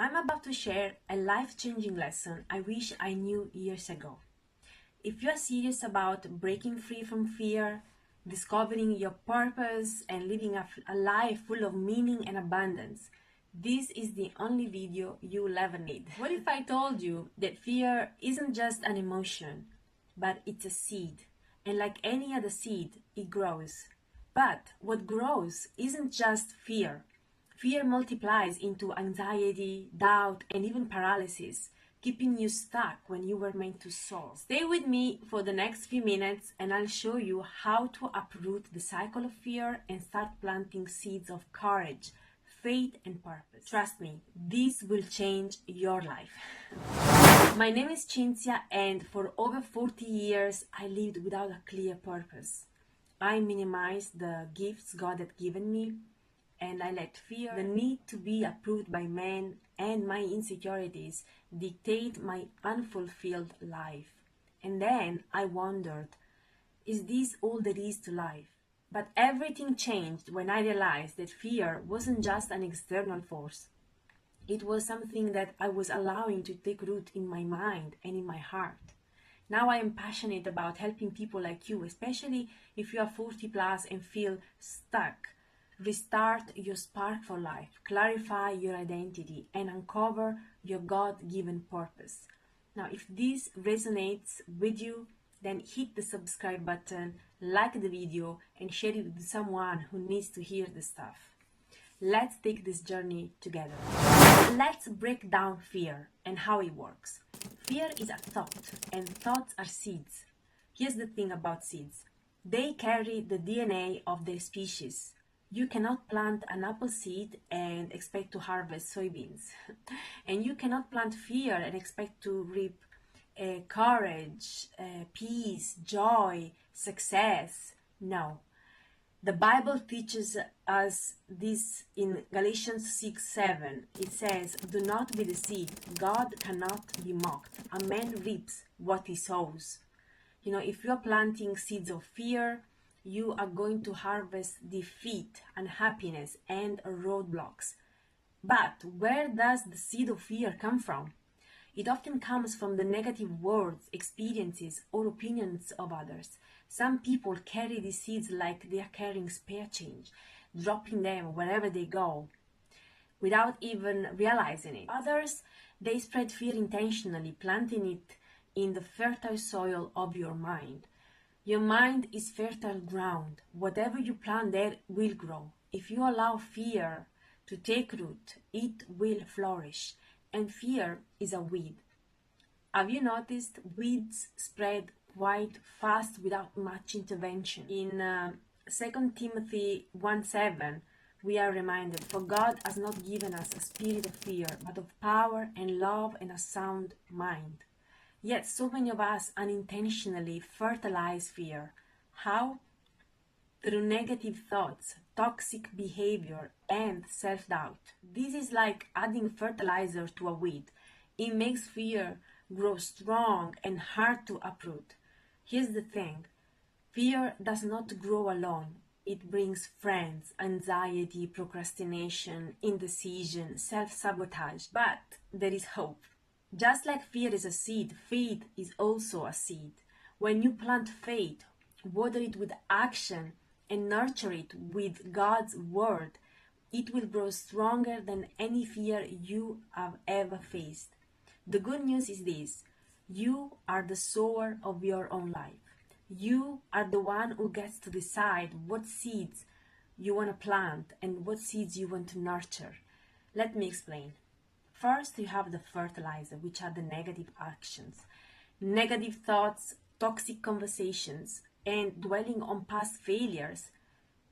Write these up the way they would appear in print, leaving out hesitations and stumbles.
I'm about to share a life-changing lesson I wish I knew years ago. If you are serious about breaking free from fear, discovering your purpose, and living a life full of meaning and abundance, this is the only video you'll ever need. What if I told you that fear isn't just an emotion, but it's a seed, and like any other seed, it grows. But what grows isn't just fear. Fear multiplies into anxiety, doubt, and even paralysis, keeping you stuck when you were meant to soar. Stay with me for the next few minutes and I'll show you how to uproot the cycle of fear and start planting seeds of courage, faith, and purpose. Trust me, this will change your life. My name is Cinzia, and for over 40 years I lived without a clear purpose. I minimized the gifts God had given me, and I let fear, the need to be approved by men, and my insecurities dictate my unfulfilled life. And then I wondered, is this all there is to life? But everything changed when I realized that fear wasn't just an external force. It was something that I was allowing to take root in my mind and in my heart. Now I am passionate about helping people like you, especially if you are 40 plus and feel stuck. Restart your spark for life, clarify your identity, and uncover your God-given purpose. Now, if this resonates with you, then hit the subscribe button, like the video, and share it with someone who needs to hear the stuff. Let's take this journey together. Let's break down fear and how it works. Fear is a thought, and thoughts are seeds. Here's the thing about seeds. They carry the DNA of their species. You cannot plant an apple seed and expect to harvest soybeans. And you cannot plant fear and expect to reap courage, peace, joy, success. No. The Bible teaches us this in Galatians 6:7. It says, "Do not be deceived. God cannot be mocked. A man reaps what he sows." If you're planting seeds of fear, you are going to harvest defeat, unhappiness, and roadblocks. But where does the seed of fear come from? It often comes from the negative words, experiences, or opinions of others. Some people carry these seeds like they are carrying spare change, dropping them wherever they go, without even realizing it. Others, they spread fear intentionally, planting it in the fertile soil of your mind. Your mind is fertile ground. Whatever you plant there will grow. If you allow fear to take root, it will flourish. And fear is a weed. Have you noticed weeds spread quite fast without much intervention? In 2 Timothy 1:7, we are reminded, "For God has not given us a spirit of fear, but of power and love and a sound mind." Yet so many of us unintentionally fertilize fear. How? Through negative thoughts, toxic behavior, and self-doubt. This is like adding fertilizer to a weed. It makes fear grow strong and hard to uproot. Here's the thing. Fear does not grow alone. It brings friends, anxiety, procrastination, indecision, self-sabotage. But there is hope. Just like fear is a seed, faith is also a seed. When you plant faith, water it with action, and nurture it with God's word, it will grow stronger than any fear you have ever faced. The good news is this: you are the sower of your own life. You are the one who gets to decide what seeds you want to plant and what seeds you want to nurture. Let me explain. First, you have the fertilizer, which are the negative actions. Negative thoughts, toxic conversations, and dwelling on past failures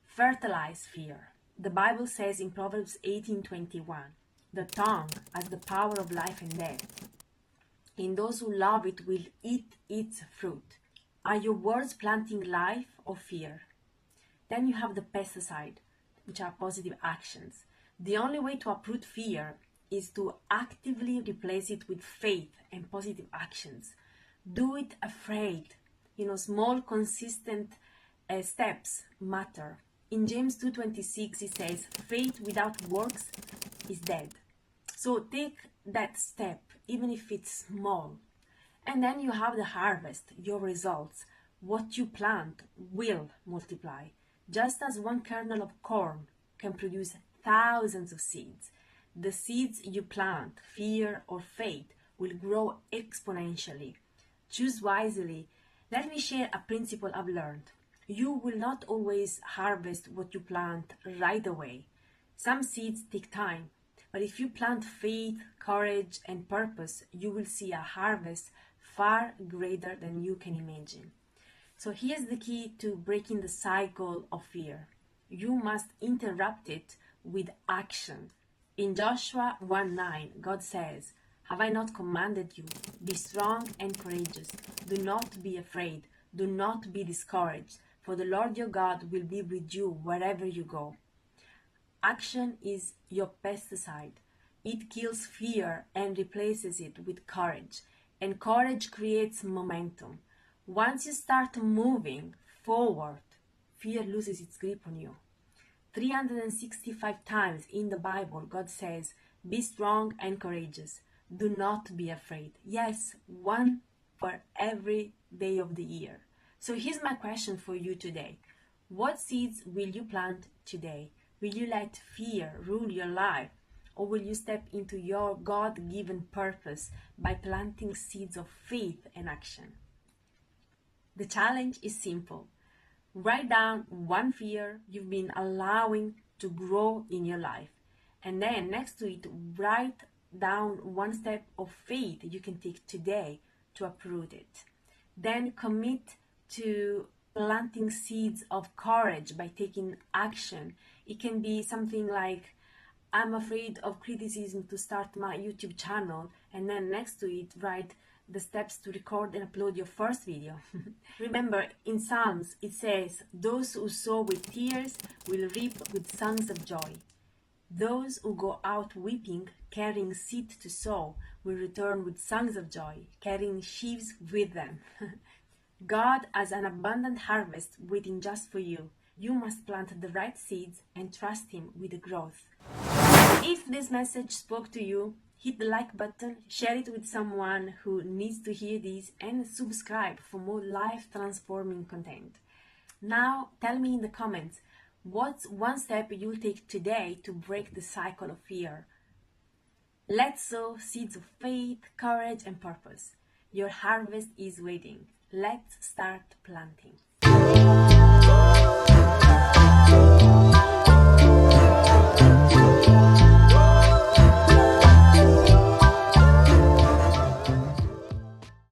fertilize fear. The Bible says in Proverbs 18:21, "The tongue has the power of life and death, and those who love it will eat its fruit." Are your words planting life or fear? Then you have the pesticide, which are positive actions. The only way to uproot fear is to actively replace it with faith and positive actions. Do it afraid. Small, consistent steps matter. In James 2:26 it says, "Faith without works is dead." So take that step, even if it's small. And then you have the harvest, your results. What you plant will multiply. Just as one kernel of corn can produce thousands of seeds, the seeds you plant, fear or faith, will grow exponentially. Choose wisely. Let me share a principle I've learned. You will not always harvest what you plant right away. Some seeds take time, but if you plant faith, courage, and purpose, you will see a harvest far greater than you can imagine. So here's the key to breaking the cycle of fear. You must interrupt it with action. In Joshua 1:9, God says, "Have I not commanded you? Be strong and courageous. Do not be afraid. Do not be discouraged, for the Lord your God will be with you wherever you go." Action is your pesticide. It kills fear and replaces it with courage. And courage creates momentum. Once you start moving forward, fear loses its grip on you. 365 times in the Bible, God says, "Be strong and courageous. Do not be afraid." Yes, one for every day of the year. So here's my question for you today. What seeds will you plant today? Will you let fear rule your life? Or will you step into your God-given purpose by planting seeds of faith and action? The challenge is simple. Write down one fear you've been allowing to grow in your life. And then next to it, write down one step of faith you can take today to uproot it. Then commit to planting seeds of courage by taking action. It can be something like, "I'm afraid of criticism to start my YouTube channel," and then next to it write the steps to record and upload your first video. Remember, in Psalms it says, "Those who sow with tears will reap with songs of joy. Those who go out weeping, carrying seed to sow, will return with songs of joy, carrying sheaves with them." God has an abundant harvest waiting just for you. You must plant the right seeds and trust Him with the growth. If this message spoke to you, hit the like button, share it with someone who needs to hear this, and subscribe for more life-transforming content. Now, tell me in the comments, what's one step you'll take today to break the cycle of fear? Let's sow seeds of faith, courage, and purpose. Your harvest is waiting. Let's start planting.